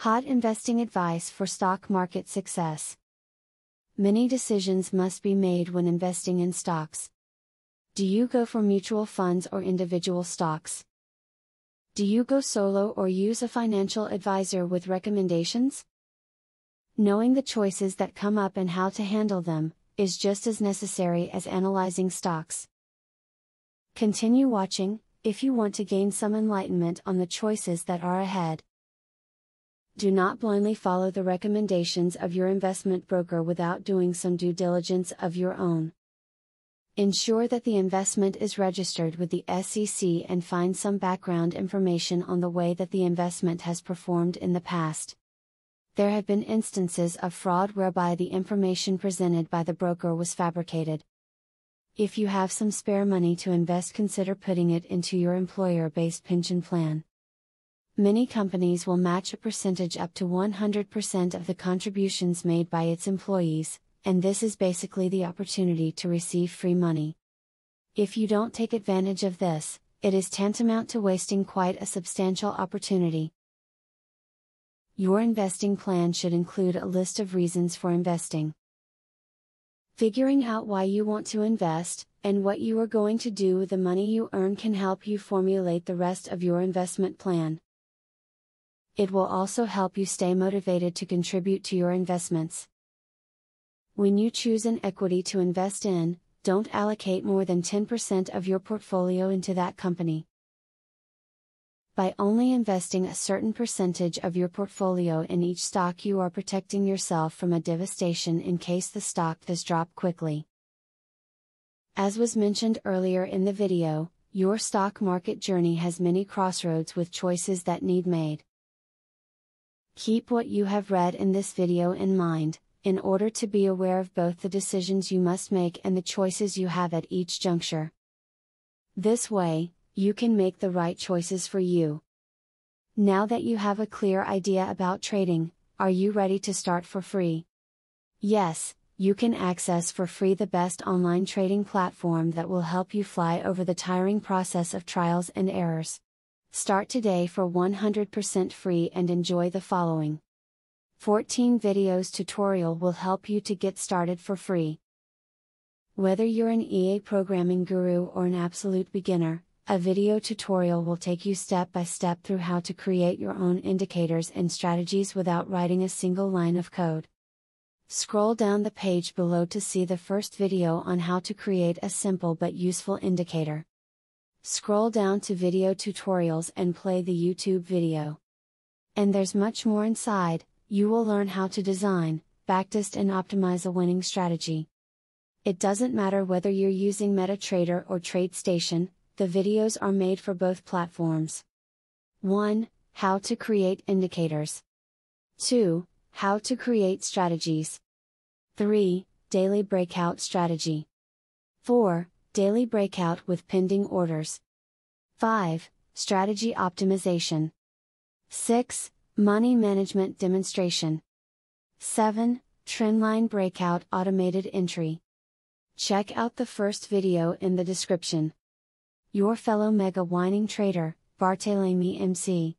Hot investing advice for stock market success. Many decisions must be made when investing in stocks. Do you go for mutual funds or individual stocks? Do you go solo or use a financial advisor with recommendations? Knowing the choices that come up and how to handle them is just as necessary as analyzing stocks. Continue watching if you want to gain some enlightenment on the choices that are ahead. Do not blindly follow the recommendations of your investment broker without doing some due diligence of your own. Ensure that the investment is registered with the SEC and find some background information on the way that the investment has performed in the past. There have been instances of fraud whereby the information presented by the broker was fabricated. If you have some spare money to invest, consider putting it into your employer-based pension plan. Many companies will match a percentage up to 100% of the contributions made by its employees, and this is basically the opportunity to receive free money. If you don't take advantage of this, it is tantamount to wasting quite a substantial opportunity. Your investing plan should include a list of reasons for investing. Figuring out why you want to invest, and what you are going to do with the money you earn can help you formulate the rest of your investment plan. It will also help you stay motivated to contribute to your investments. When you choose an equity to invest in, don't allocate more than 10% of your portfolio into that company. By only investing a certain percentage of your portfolio in each stock, you are protecting yourself from a devastation in case the stock does drop quickly. As was mentioned earlier in the video, your stock market journey has many crossroads with choices that need made. Keep what you have read in this video in mind, in order to be aware of both the decisions you must make and the choices you have at each juncture. This way, you can make the right choices for you. Now that you have a clear idea about trading, are you ready to start for free? Yes, you can access for free the best online trading platform that will help you fly over the tiring process of trials and errors. Start today for 100% free and enjoy the following 14 videos tutorial will help you to get started for free. Whether you're an EA programming guru or an absolute beginner, a video tutorial will take you step by step through how to create your own indicators and strategies without writing a single line of code. Scroll down the page below to see the first video on how to create a simple but useful indicator. Scroll down to video tutorials and play the YouTube video. And there's much more inside. You will learn how to design, backtest and optimize a winning strategy. It doesn't matter whether you're using MetaTrader or TradeStation, the videos are made for both platforms. 1. How to create indicators. 2. How to create strategies. 3. Daily breakout strategy. 4. Daily breakout with pending orders. 5. Strategy optimization. 6. Money management demonstration. 7. Trendline breakout automated entry. Check out the first video in the description. Your fellow mega winning trader, Barthelemy MC.